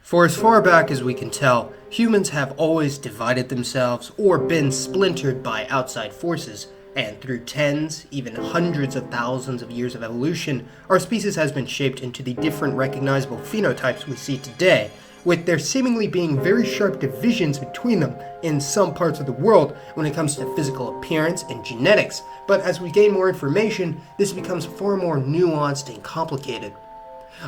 For as far back as we can tell, humans have always divided themselves or been splintered by outside forces, and through tens, even hundreds of thousands of years of evolution, our species has been shaped into the different recognizable phenotypes we see today, with there seemingly being very sharp divisions between them in some parts of the world when it comes to physical appearance and genetics, but as we gain more information, this becomes far more nuanced and complicated.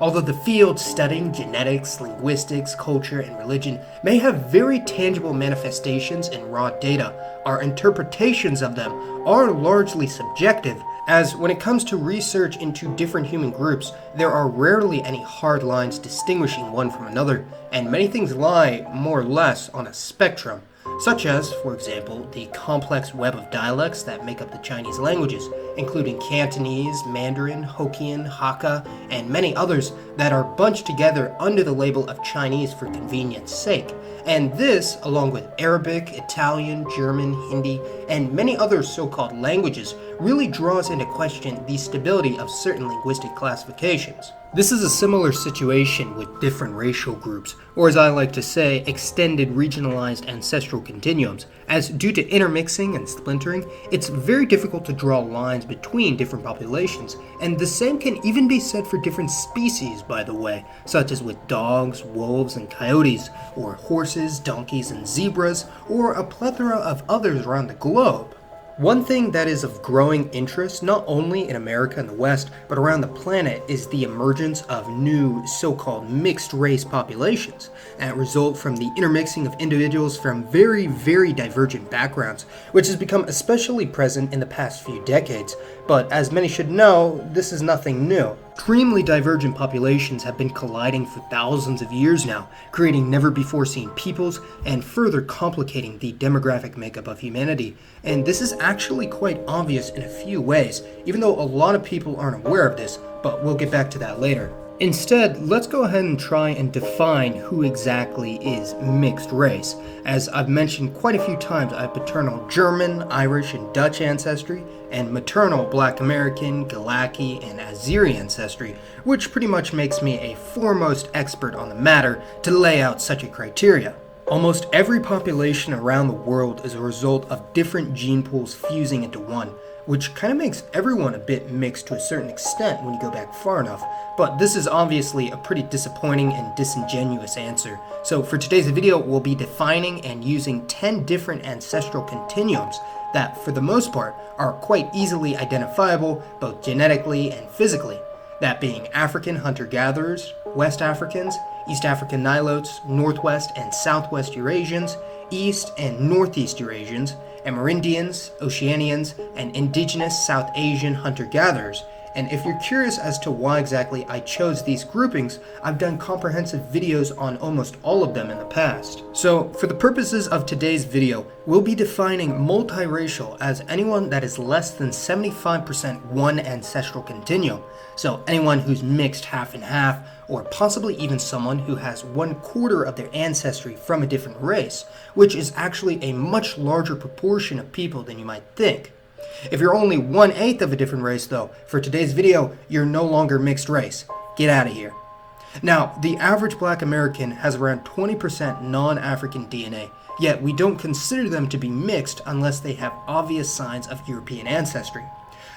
Although the fields studying genetics, linguistics, culture, and religion may have very tangible manifestations in raw data, our interpretations of them are largely subjective, as when it comes to research into different human groups, there are rarely any hard lines distinguishing one from another, and many things lie, more or less, on a spectrum, such as, for example, the complex web of dialects that make up the Chinese languages, including Cantonese, Mandarin, Hokkien, Hakka, and many others that are bunched together under the label of Chinese for convenience sake. And this, along with Arabic, Italian, German, Hindi, and many other so-called languages, really draws into question the stability of certain linguistic classifications. This is a similar situation with different racial groups, or as I like to say, extended regionalized ancestral continuums, as due to intermixing and splintering, it's very difficult to draw lines between different populations, and the same can even be said for different species, by the way, such as with dogs, wolves, and coyotes, or horses, donkeys, and zebras, or a plethora of others around the globe. One thing that is of growing interest, not only in America and the West, but around the planet, is the emergence of new so-called mixed-race populations that result from the intermixing of individuals from very, very divergent backgrounds, which has become especially present in the past few decades. But as many should know, this is nothing new. Extremely divergent populations have been colliding for thousands of years now, creating never-before-seen peoples and further complicating the demographic makeup of humanity. And this is actually quite obvious in a few ways, even though a lot of people aren't aware of this, but we'll get back to that later. Instead, let's go ahead and try and define who exactly is mixed race. As I've mentioned quite a few times, I have paternal German, Irish, and Dutch ancestry, and maternal Black American, Galaki, and Azeri ancestry, which pretty much makes me a foremost expert on the matter to lay out such a criteria. Almost every population around the world is a result of different gene pools fusing into one, which kind of makes everyone a bit mixed to a certain extent when you go back far enough, but this is obviously a pretty disappointing and disingenuous answer. So for today's video, we'll be defining and using 10 different ancestral continuums that, for the most part, are quite easily identifiable both genetically and physically, that being African hunter-gatherers, West Africans, East African Nilotes, Northwest and Southwest Eurasians, East and Northeast Eurasians, Amerindians, Oceanians, and indigenous South Asian hunter-gatherers. And if you're curious as to why exactly I chose these groupings, I've done comprehensive videos on almost all of them in the past. So for the purposes of today's video, we'll be defining multiracial as anyone that is less than 75% one ancestral continuum. So anyone who's mixed half and half, or possibly even someone who has 1/4 of their ancestry from a different race, which is actually a much larger proportion of people than you might think. If you're only 1/8 of a different race though, for today's video, you're no longer mixed race. Get out of here. Now, the average Black American has around 20% non-African DNA, yet we don't consider them to be mixed unless they have obvious signs of European ancestry.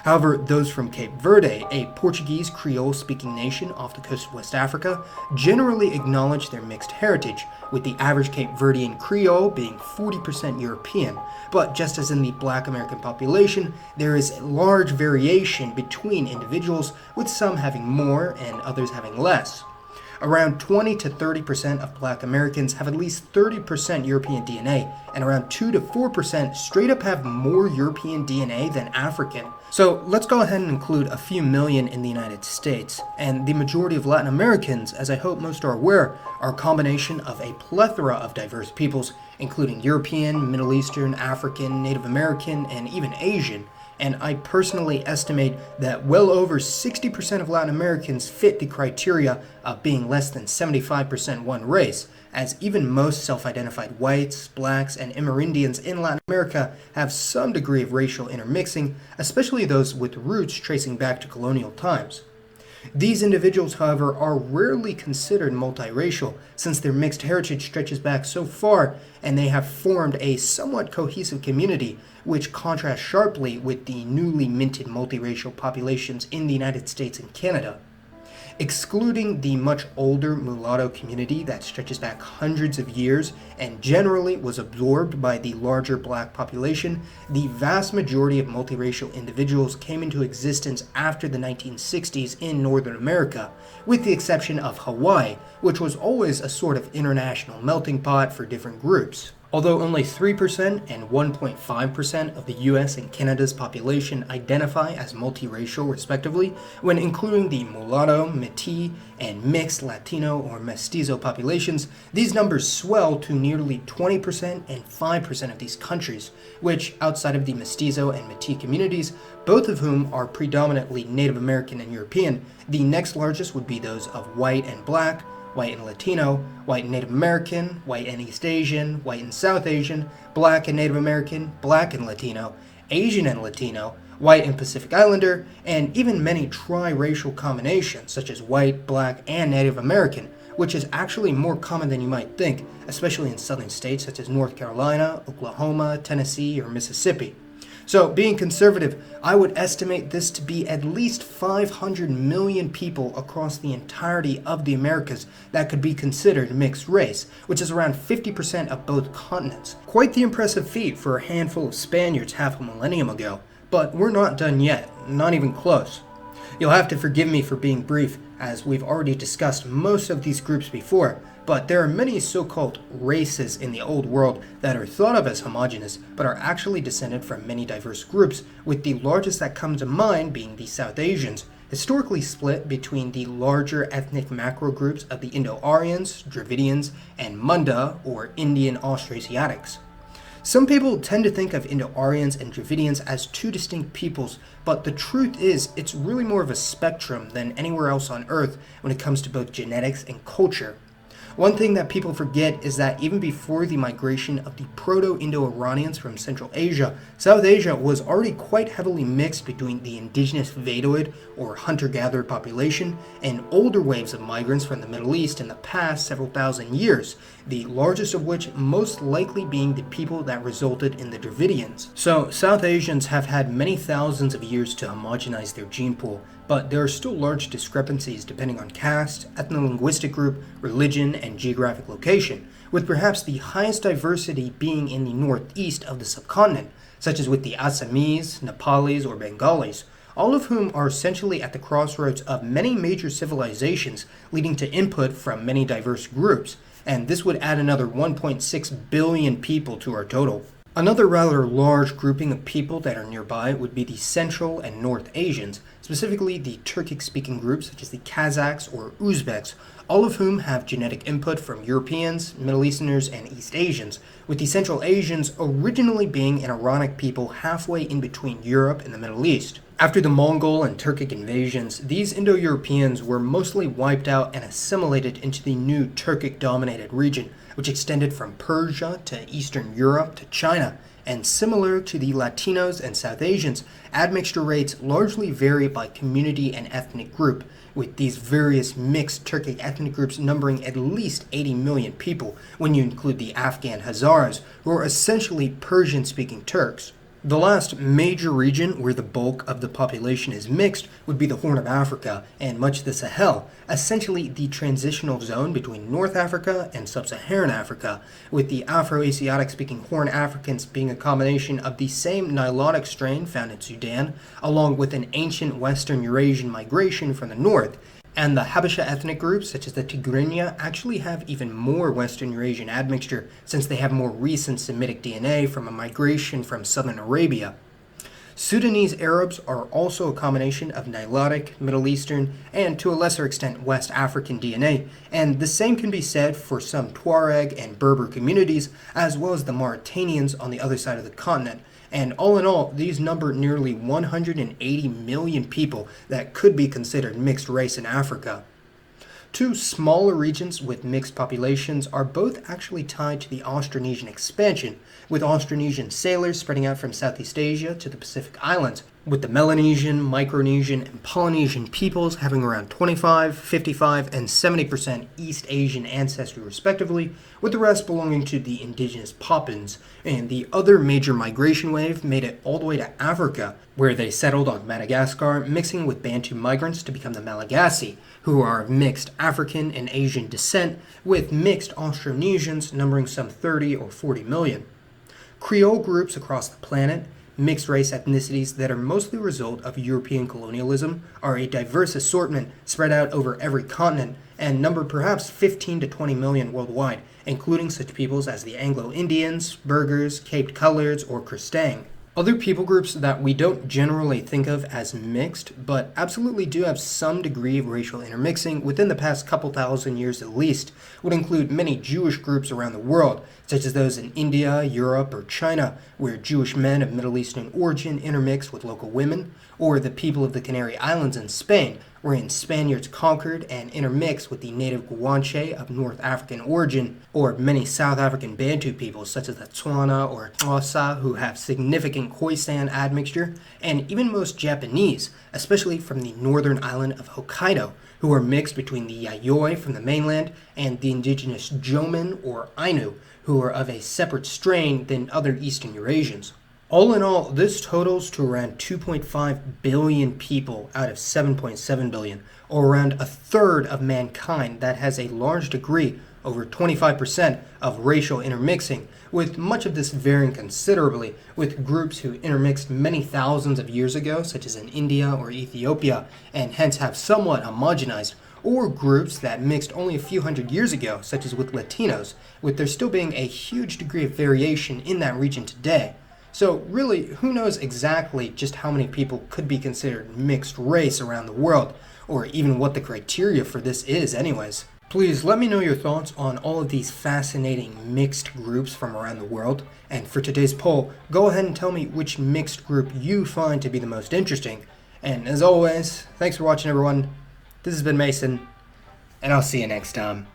However, those from Cape Verde, a Portuguese Creole-speaking nation off the coast of West Africa, generally acknowledge their mixed heritage, with the average Cape Verdean Creole being 40% European. But just as in the Black American population, there is a large variation between individuals, with some having more and others having less. Around 20 to 30% of Black Americans have at least 30% European DNA, and around 2 to 4% straight up have more European DNA than African. So let's go ahead and include a few million in the United States, and the majority of Latin Americans, as I hope most are aware, are a combination of a plethora of diverse peoples, including European, Middle Eastern, African, Native American, and even Asian. And I personally estimate that well over 60% of Latin Americans fit the criteria of being less than 75% one race, as even most self-identified whites, blacks, and Amerindians in Latin America have some degree of racial intermixing, especially those with roots tracing back to colonial times. These individuals, however, are rarely considered multiracial since their mixed heritage stretches back so far and they have formed a somewhat cohesive community, which contrasts sharply with the newly minted multiracial populations in the United States and Canada. Excluding the much older mulatto community that stretches back hundreds of years and generally was absorbed by the larger black population, the vast majority of multiracial individuals came into existence after the 1960s in Northern America, with the exception of Hawaii, which was always a sort of international melting pot for different groups. Although only 3% and 1.5% of the US and Canada's population identify as multiracial respectively, when including the mulatto, Métis, and mixed Latino or mestizo populations, these numbers swell to nearly 20% and 5% of these countries, which, outside of the mestizo and Métis communities, both of whom are predominantly Native American and European, the next largest would be those of white and black, white and Latino, white and Native American, white and East Asian, white and South Asian, black and Native American, black and Latino, Asian and Latino, white and Pacific Islander, and even many triracial combinations such as white, black, and Native American, which is actually more common than you might think, especially in southern states such as North Carolina, Oklahoma, Tennessee, or Mississippi. So, being conservative, I would estimate this to be at least 500 million people across the entirety of the Americas that could be considered mixed race, which is around 50% of both continents. Quite the impressive feat for a handful of Spaniards half a millennium ago, but we're not done yet, not even close. You'll have to forgive me for being brief, as we've already discussed most of these groups before, but there are many so-called races in the old world that are thought of as homogeneous, but are actually descended from many diverse groups, with the largest that come to mind being the South Asians, historically split between the larger ethnic macro groups of the Indo-Aryans, Dravidians, and Munda, or Indian Austroasiatics. Some people tend to think of Indo-Aryans and Dravidians as two distinct peoples, but the truth is it's really more of a spectrum than anywhere else on Earth when it comes to both genetics and culture. One thing that people forget is that even before the migration of the Proto-Indo-Iranians from Central Asia, South Asia was already quite heavily mixed between the indigenous Vedoid or hunter-gatherer population and older waves of migrants from the Middle East in the past several thousand years, the largest of which most likely being the people that resulted in the Dravidians. So South Asians have had many thousands of years to homogenize their gene pool, but there are still large discrepancies depending on caste, ethno-linguistic group, religion, and geographic location, with perhaps the highest diversity being in the northeast of the subcontinent, such as with the Assamese, Nepalis, or Bengalis, all of whom are essentially at the crossroads of many major civilizations, leading to input from many diverse groups, and this would add another 1.6 billion people to our total. Another rather large grouping of people that are nearby would be the Central and North Asians, specifically the Turkic-speaking groups such as the Kazakhs or Uzbeks, all of whom have genetic input from Europeans, Middle Easterners, and East Asians, with the Central Asians originally being an Iranic people halfway in between Europe and the Middle East. After the Mongol and Turkic invasions, these Indo-Europeans were mostly wiped out and assimilated into the new Turkic-dominated region, which extended from Persia to Eastern Europe to China, and similar to the Latinos and South Asians, admixture rates largely vary by community and ethnic group, with these various mixed Turkic ethnic groups numbering at least 80 million people when you include the Afghan Hazaras, who are essentially Persian-speaking Turks. The last major region where the bulk of the population is mixed would be the Horn of Africa and much of the Sahel, essentially the transitional zone between North Africa and Sub-Saharan Africa, with the Afro-Asiatic-speaking Horn Africans being a combination of the same Nilotic strain found in Sudan, along with an ancient Western Eurasian migration from the north. And the Habesha ethnic groups, such as the Tigrinya, actually have even more Western Eurasian admixture since they have more recent Semitic DNA from a migration from southern Arabia. Sudanese Arabs are also a combination of Nilotic, Middle Eastern, and to a lesser extent West African DNA, and the same can be said for some Tuareg and Berber communities, as well as the Mauritanians on the other side of the continent. And all in all, these number nearly 180 million people that could be considered mixed race in Africa. Two smaller regions with mixed populations are both actually tied to the Austronesian expansion, with Austronesian sailors spreading out from Southeast Asia to the Pacific Islands, with the Melanesian, Micronesian, and Polynesian peoples having around 25, 55, and 70% East Asian ancestry respectively, with the rest belonging to the indigenous Papuans, and the other major migration wave made it all the way to Africa, where they settled on Madagascar, mixing with Bantu migrants to become the Malagasy, who are of mixed African and Asian descent, with mixed Austronesians numbering some 30 or 40 million. Creole groups across the planet, mixed race ethnicities that are mostly a result of European colonialism, are a diverse assortment spread out over every continent and number perhaps 15 to 20 million worldwide, including such peoples as the Anglo-Indians, Burghers, Cape Coloreds, or Kristang. Other people groups that we don't generally think of as mixed, but absolutely do have some degree of racial intermixing within the past couple thousand years at least, would include many Jewish groups around the world, such as those in India, Europe, or China, where Jewish men of Middle Eastern origin intermix with local women, or the people of the Canary Islands in Spain, wherein Spaniards conquered and intermixed with the native Guanche of North African origin, or many South African Bantu peoples such as the Tswana or Xhosa who have significant Khoisan admixture, and even most Japanese, especially from the northern island of Hokkaido, who are mixed between the Yayoi from the mainland and the indigenous Jomin or Ainu, who are of a separate strain than other Eastern Eurasians. All in all, this totals to around 2.5 billion people out of 7.7 billion, or around a third of mankind that has a large degree, over 25%, of racial intermixing, with much of this varying considerably, with groups who intermixed many thousands of years ago, such as in India or Ethiopia, and hence have somewhat homogenized, or groups that mixed only a few hundred years ago, such as with Latinos, with there still being a huge degree of variation in that region today. So really, who knows exactly just how many people could be considered mixed race around the world, or even what the criteria for this is anyways. Please let me know your thoughts on all of these fascinating mixed groups from around the world, and for today's poll, go ahead and tell me which mixed group you find to be the most interesting. And as always, thanks for watching everyone. This has been Mason, and I'll see you next time.